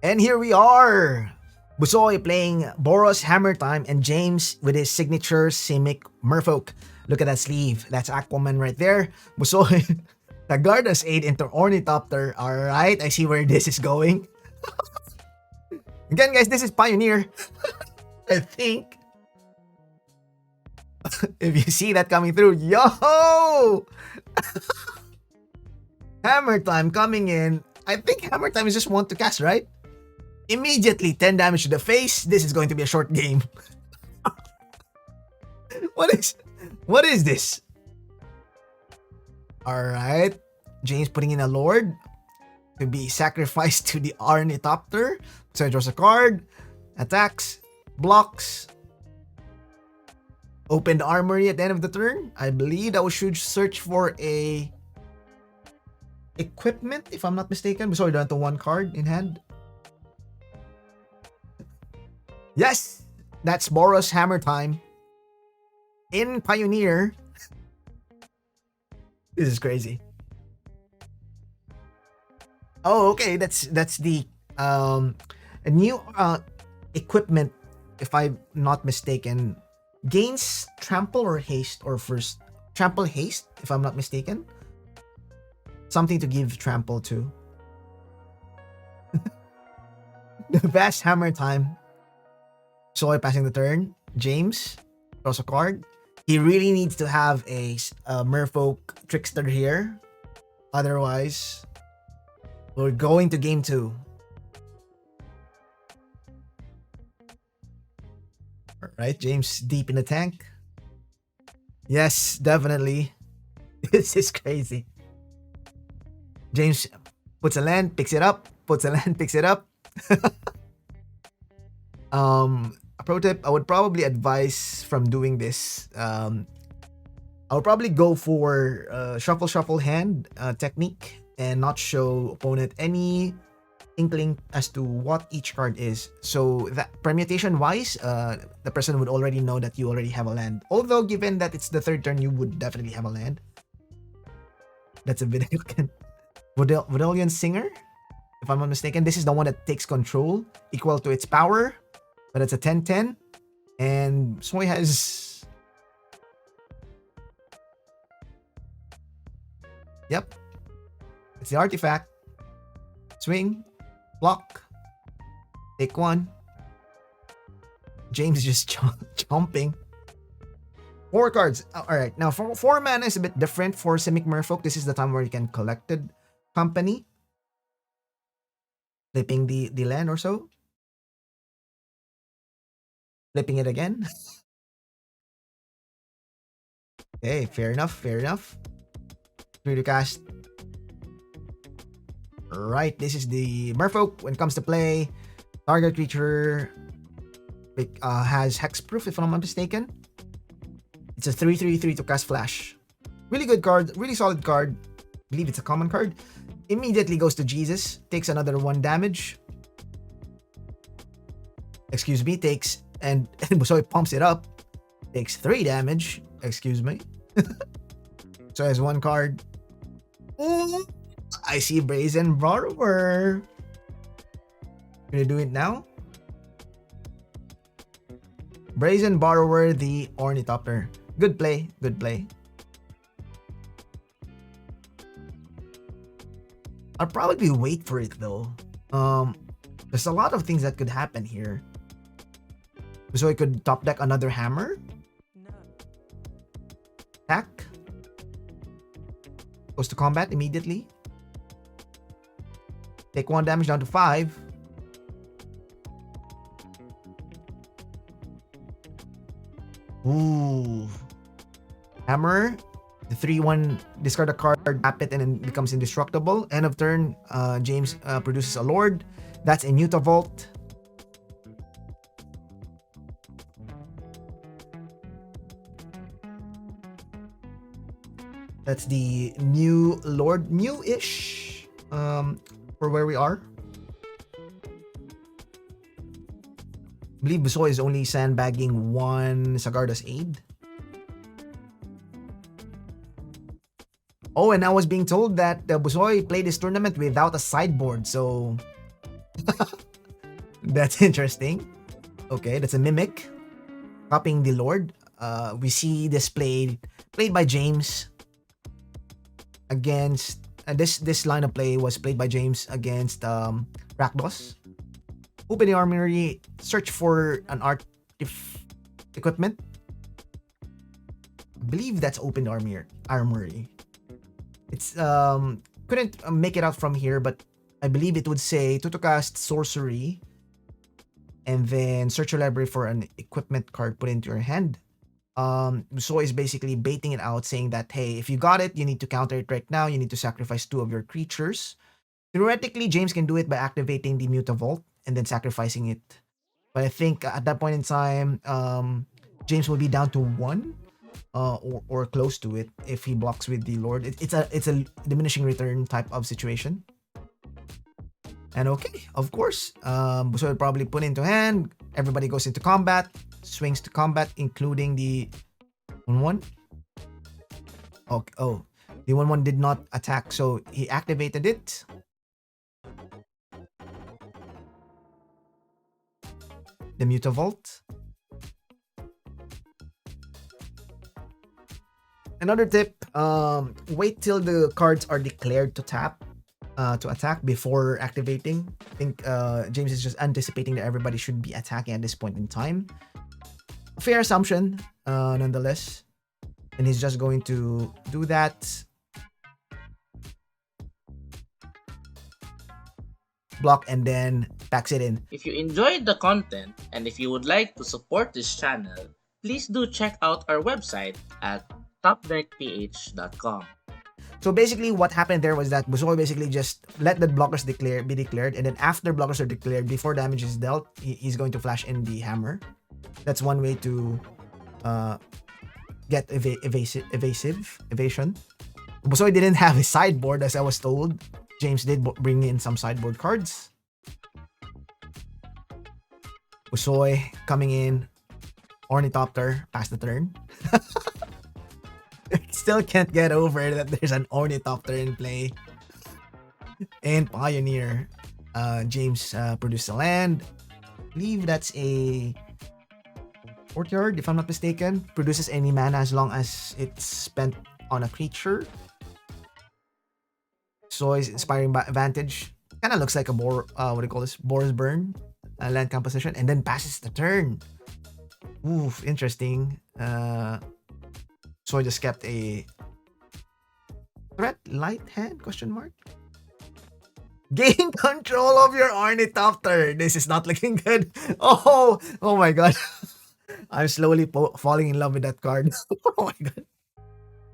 And here we are. Busoy playing Boros Hammertime and James with his signature Simic Merfolk. Look at that sleeve. That's Aquaman right there. Busoy, Tagardas 8 into Ornithopter. Alright, I see where this is going. Again, guys, this is Pioneer. I think. If you see that coming through, yo! Hammertime coming in. I think Hammertime is just one to cast, right? Immediately 10 damage to the face. This is going to be a short game. What is this? Alright. James putting in a Lord to be sacrificed to the Ornithopter. So he draws a card, attacks, blocks, open the armory at the end of the turn. I believe that we should search for a equipment, if I'm not mistaken. Sorry, down to one card in hand. Yes, that's Boros Hammertime in Pioneer. This is crazy. Oh, okay. That's the a new equipment, if I'm not mistaken. Gains trample or haste, or first trample haste, if I'm not mistaken. Something to give trample to. The best Hammertime. Soy passing the turn. James draws a card. He really needs to have a Merfolk Trickster here. Otherwise, we're going to game 2. Alright, James deep in the tank. Yes, definitely. This is crazy. James puts a land, picks it up. Puts a land, picks it up. A pro tip, I would probably advise from doing this. I would probably go for shuffle hand technique and not show opponent any inkling as to what each card is. So that permutation wise, the person would already know that you already have a land. Although given that it's the third turn, you would definitely have a land. That's a bit Vodalian Singer, if I'm not mistaken. This is the one that takes control, equal to its power. But it's a 10-10. And Soy has... Yep. It's the artifact. Swing. Block. Take one. James is just chomping. 4 cards. Alright. Now, 4 mana is a bit different for Simic Merfolk. This is the time where you can collected company. Flipping the land or so. Flipping it again. Okay, fair enough. Free to cast. Right, this is the Merfolk. When it comes to play, target creature has hexproof, if I'm not mistaken. It's a 3/3/3 to cast Flash. Really good card, really solid card. I believe it's a common card. Immediately goes to Jesus, takes another 1 damage. Excuse me, takes... And Busoy pumps it up. Takes 3 damage. Excuse me. So has 1 card. Ooh, I see Brazen Borrower. Gonna do it now. Brazen Borrower, the Ornithopter. Good play. I'll probably wait for it though. There's a lot of things that could happen here. So I could top deck another hammer. Attack. Goes to combat immediately. Take 1 damage down to 5. Ooh. Hammer. The 3/1, discard a card, tap it, and then becomes indestructible. End of turn, James produces a Lord. That's a Mutavault. That's the new Lord, new-ish, for where we are. I believe Busoy is only sandbagging 1 Sagardas Aid. Oh, and I was being told that Busoy played this tournament without a sideboard, so That's interesting. Okay, that's a Mimic. Copying the Lord. We see this played by James against this line of play was played by James against Rakdos. Open the armory, search for an equipment. I believe that's open armory. It's couldn't make it out from here, but I believe it would say to cast sorcery and then search your library for an equipment card put into your hand. So is basically baiting it out, saying that, hey, if you got it, you need to counter it right now. You need to sacrifice 2 of your creatures. Theoretically, James can do it by activating the Mutavault and then sacrificing it. But I think at that point in time, James will be down to 1 or close to it if he blocks with the Lord. It's a diminishing return type of situation. And okay, of course, Busoy will probably put into hand. Everybody goes into combat, swings to combat, including the 1-1. Okay, oh, the 1-1 did not attack, so he activated it. The Mutavault. Another tip, wait till the cards are declared to tap to attack before activating. I think James is just anticipating that everybody should be attacking at this point in time. Fair assumption, nonetheless. And he's just going to do that. Block and then packs it in. If you enjoyed the content and if you would like to support this channel, please do check out our website at topdeckph.com. So basically what happened there was that Busoy basically just let the blockers be declared, and then after blockers are declared, before damage is dealt, he's going to flash in the hammer. That's one way to get evasion. Busoy didn't have his sideboard, as I was told. James did bring in some sideboard cards. Busoy coming in, Ornithopter, pass the turn. Still can't get over that there's an Ornithopter in play. And Pioneer. James produced a land. I believe that's a Courtyard, if I'm not mistaken. Produces any mana as long as it's spent on a creature. Soy's Inspiring Advantage. Kind of looks like a what do you call this? Boros Burn. Land composition. And then passes the turn. Oof, interesting. Soy just kept a threat light hand? Question mark. Gain control of your Ornithopter. This is not looking good. Oh my god. I'm slowly falling in love with that card. Oh my god.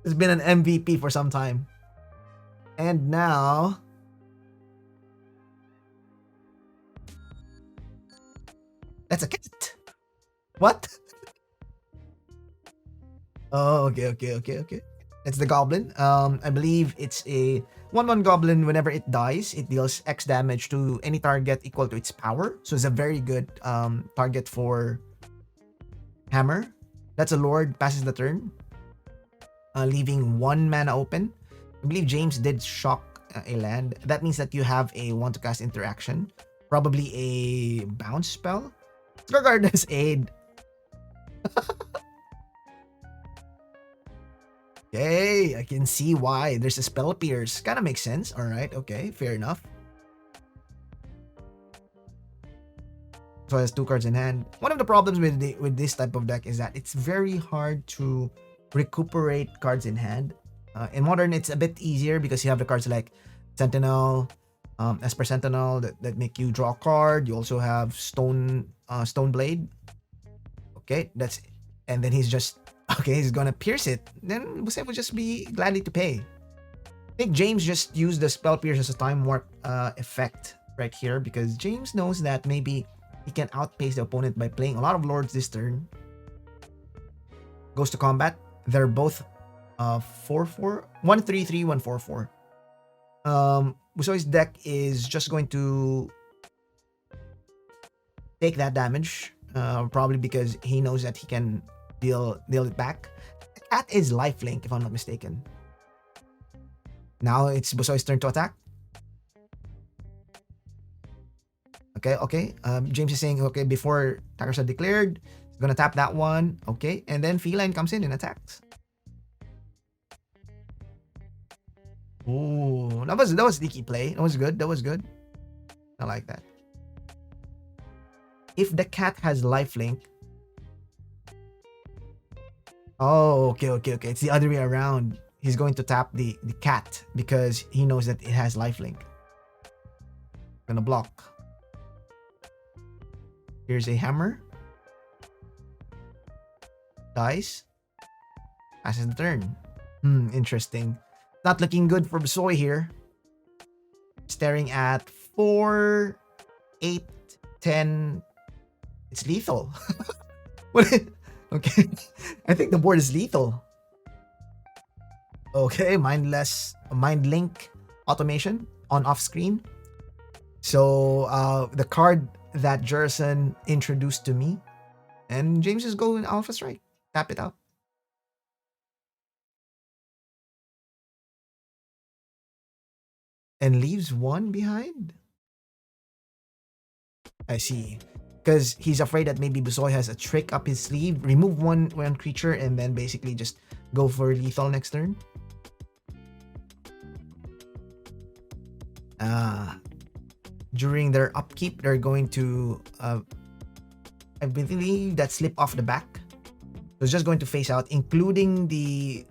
It's been an MVP for some time. And now that's a cat. What? Oh, okay. It's the goblin. I believe it's a 1/1 goblin. Whenever it dies, it deals X damage to any target equal to its power. So it's a very good target for hammer. That's a lord, passes the turn, leaving 1 mana open. I believe James did shock a land. That means that you have a want to cast interaction, probably a bounce spell. Regardless, aid. Okay, I can see why. There's a spell pierce. Kind of makes sense. All right, okay, fair enough. So it has 2 cards in hand. One of the problems with this type of deck is that it's very hard to recuperate cards in hand. In Modern, it's a bit easier because you have the cards like Sentinel, Esper Sentinel that make you draw a card. You also have Stone Blade. Okay, and then he's gonna pierce it. Then Busoy would just be gladly to pay. I think James just used the spell pierce as a time warp effect right here because James knows that maybe he can outpace the opponent by playing a lot of lords this turn. Goes to combat. They're both 4/4, 1/3/3, 1/4/4. Busoy's deck is just going to take that damage, probably because he knows that he can deal it back. The cat is lifelink, if I'm not mistaken. Now it's Busoy's turn to attack. Okay. James is saying, okay, before attackers are declared, he's gonna tap that one. Okay, and then Feline comes in and attacks. Ooh, that was sneaky play. That was good. That was good. I like that. If the cat has lifelink, oh, okay. It's the other way around. He's going to tap the cat because he knows that it has lifelink. Gonna block. Here's a hammer. Dies. Passes the turn. Interesting. Not looking good for Busoy here. Staring at 4, 8, 10. It's lethal. What? Okay. I think the board is lethal. Okay, mind link automation on off screen. So the card that Jerson introduced to me, and James is going Alpha Strike. Tap it out. And leaves one behind? I see. Because he's afraid that maybe Busoy has a trick up his sleeve. Remove one creature and then basically just go for lethal next turn. During their upkeep, they're going to, I believe, that slip off the back. So it's just going to face out, including the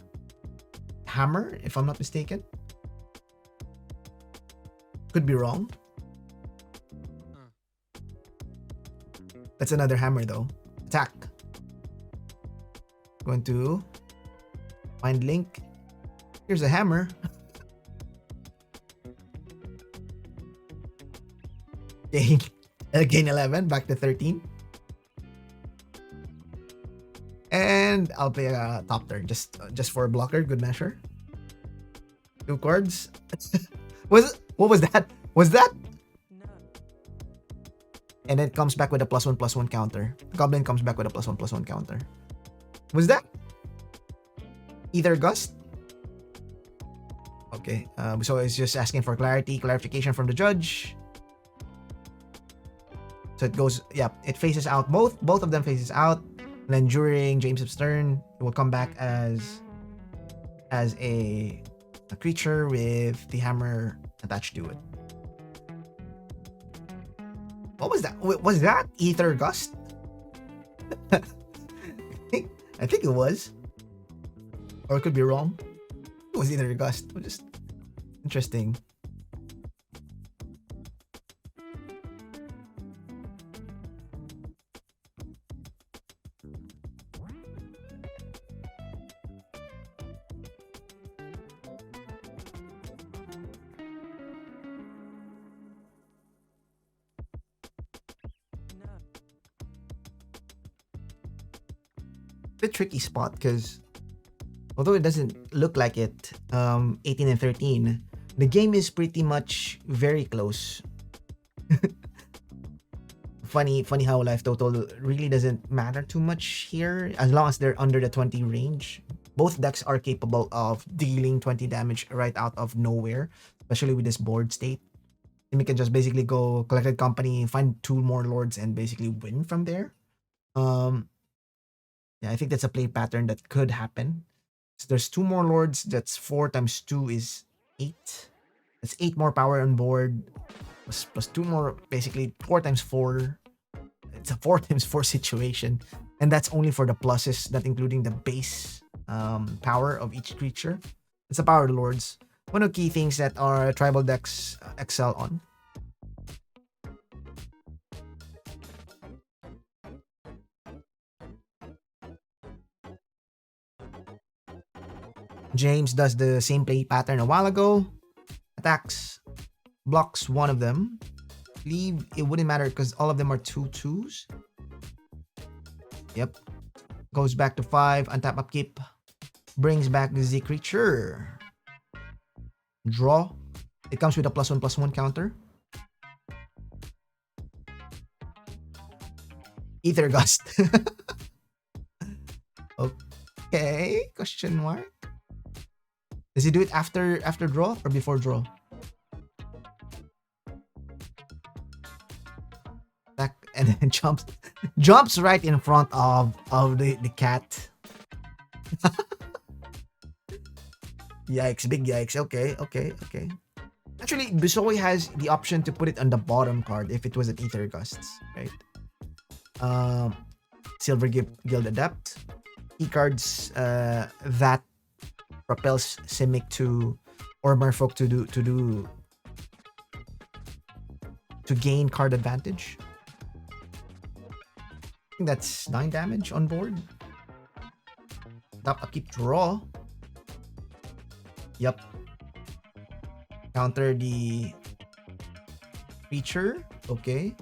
hammer, if I'm not mistaken. Could be wrong. That's another hammer though. Attack. Going to find link. Here's a hammer. Gain 11, back to 13. And I'll play a top turn just for a blocker, good measure. 2 cards. What was that? Was that? And then it comes back with a +1/+1 counter. Goblin comes back with a +1/+1 counter. Was that Ether Gust? Okay, so it's just asking for clarification from the judge. So it goes, yeah, it faces out, both of them faces out. And then during James's turn, it will come back as a creature with the hammer attached to it. What was that? Was that Ether Gust? I think it was. Or it could be wrong. It was Ether Gust. Just interesting. A tricky spot because although it doesn't look like it, 18 and 13, the game is pretty much very close. funny how life total really doesn't matter too much here as long as they're under the 20 range. Both decks are capable of dealing 20 damage right out of nowhere, especially with this board state. And we can just basically go Collected Company, find 2 more lords, and basically win from there. Yeah, I think that's a play pattern that could happen. So there's 2 more lords. That's 4 times 2 is 8. That's 8 more power on board. Plus 2 more, basically 4 times 4. It's a 4 times 4 situation. And that's only for the pluses, not including the base power of each creature. It's the power of the lords. One of the key things that our tribal decks excel on. James does the same play pattern a while ago. Attacks, blocks one of them. Leave, it wouldn't matter because all of them are 2/2s. Yep. Goes back to 5, untap upkeep. Brings back the Z creature. Draw. It comes with a +1/+1 counter. Ether Gust. Okay, question mark. Does he do it after draw or before draw? and then jumps right in front of the cat. Yikes, big yikes. Okay, okay, okay. Actually, Busoy has the option to put it on the bottom card if it was an Ether Gusts, right? Um, Silver Guild Adept. Key cards that propels Simic to or Merfolk to gain card advantage. I think that's 9 damage on board. Top upkeep draw. Yup. Counter the creature. Okay.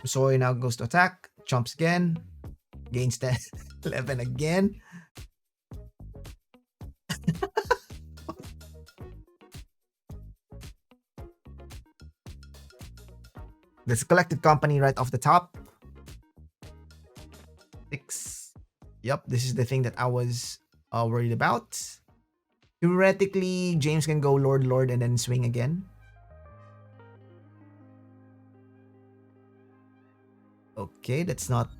Busoy now goes to attack. Chomps again. Gains 10, 11 again. There's collected company right off the top. 6. Yep, this is the thing that I was worried about. Theoretically, James can go Lord, and then swing again. Okay, that's not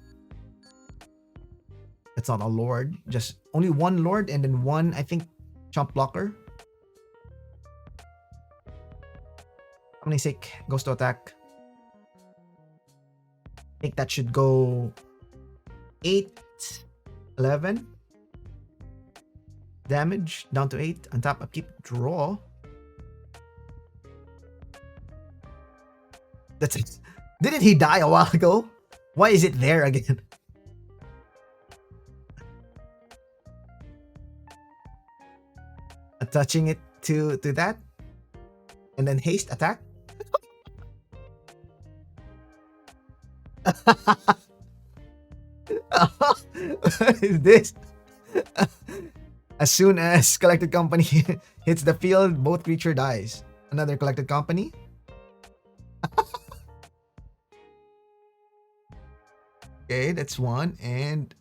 a Lord. Just only one Lord and then one, I think, chump blocker. How many sick goes to attack? I think that should go 8, 11 damage down to 8. On top, upkeep, draw. That's it. Didn't he die a while ago? Why is it there again? Attaching it to that. And then haste attack. What is this? As soon as collected company hits the field, both creature dies. Another collected company. Okay, that's one. And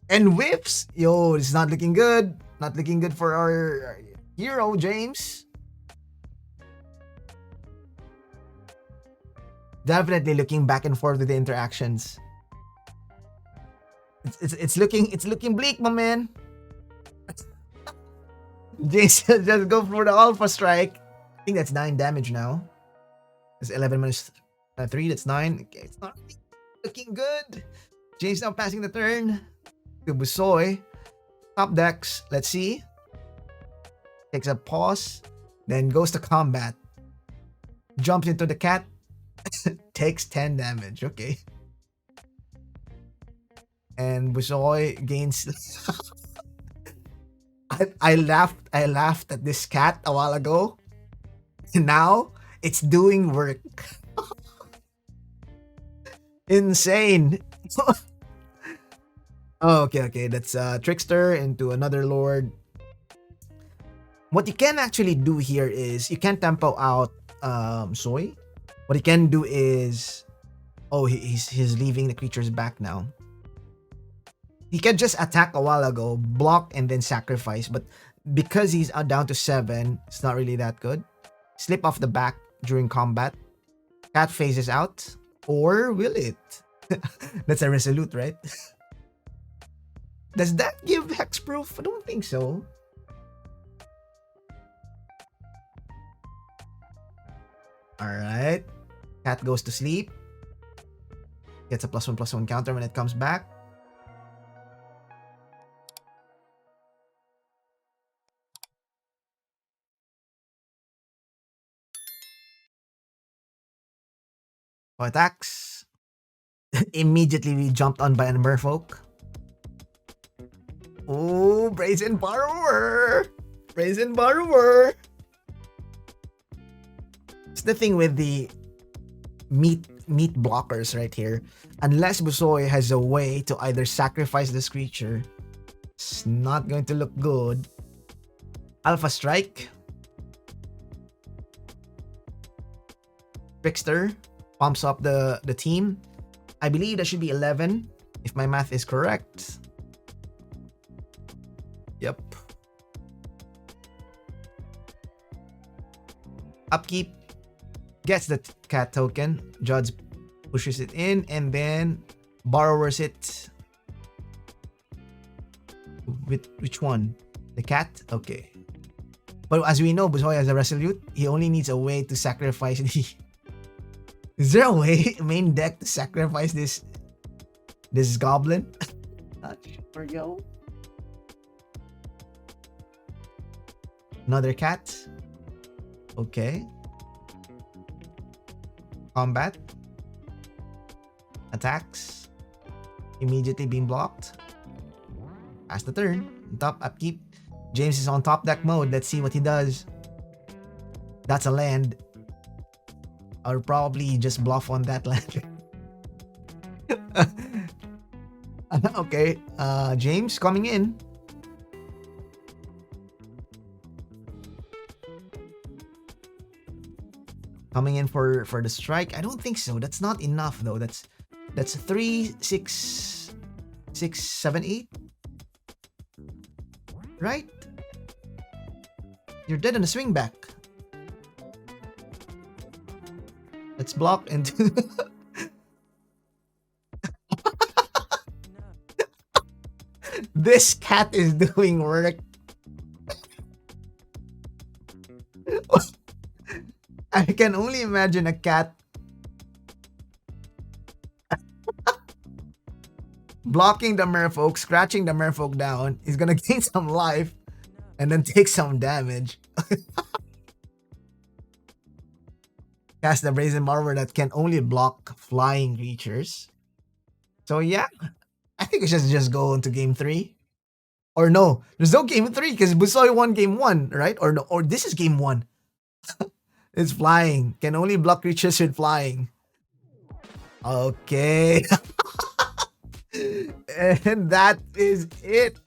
whiffs. Yo, it's not looking good. Not looking good for our hero, James. Definitely looking back and forth with the interactions. It's looking bleak, my man. James just go for the Alpha Strike. I think that's 9 damage now. It's 11 minus 3. That's 9. Okay, it's not looking good. James now passing the turn to Busoy. Top decks. Let's see. Takes a pause. Then goes to combat. Jumps into the cat. Takes 10 damage. Okay. And Busoy gains. I laughed at this cat a while ago. Now it's doing work. Insane. Oh, okay. That's Trickster into another Lord. What you can actually do here is you can tempo out Soy. What he can do is, he's leaving the creatures back now. He can just attack a while ago, block, and then sacrifice. But because he's down to 7, it's not really that good. Slip off the back during combat. Cat phases out. Or will it? That's a resolute, right? Does that give hexproof? I don't think so. Alright. Cat goes to sleep. Gets a +1/+1 counter when it comes back. Attacks. Immediately we jumped on by a Merfolk. Oh, Brazen Borrower! Brazen Borrower! It's the thing with the meat blockers right here. Unless Busoy has a way to either sacrifice this creature, it's not going to look good. Alpha Strike. Trickster pumps up the team. I believe that should be 11, if my math is correct. Yep. Upkeep. gets the cat token. Judge pushes it in and then borrowers it with which one? The cat? Okay. But as we know, Busoy has a Resolute. He only needs a way to sacrifice the... Is there a way, main deck, to sacrifice this goblin? Not sure, yo. Another cat. Okay. Combat. Attacks. Immediately being blocked. Pass the turn. Top upkeep. James is on top deck mode. Let's see what he does. That's a land. I'll probably just bluff on that land. Okay. James coming in. Coming in for the strike. I don't think so. That's not enough though. That's 3, 6, 6, 7, 8. Right? You're dead on the swing back. Let's block and this cat is doing work. I can only imagine a cat blocking the Merfolk, scratching the Merfolk down. He's gonna gain some life and then take some damage. Cast the Brazen Borrower that can only block flying creatures. So yeah, I think we should just go into game 3. Or no, there's no game 3 because Busoy won game 1, right? Or no, or this is game 1. It's flying. Can only block creatures with flying. Okay. And that is it.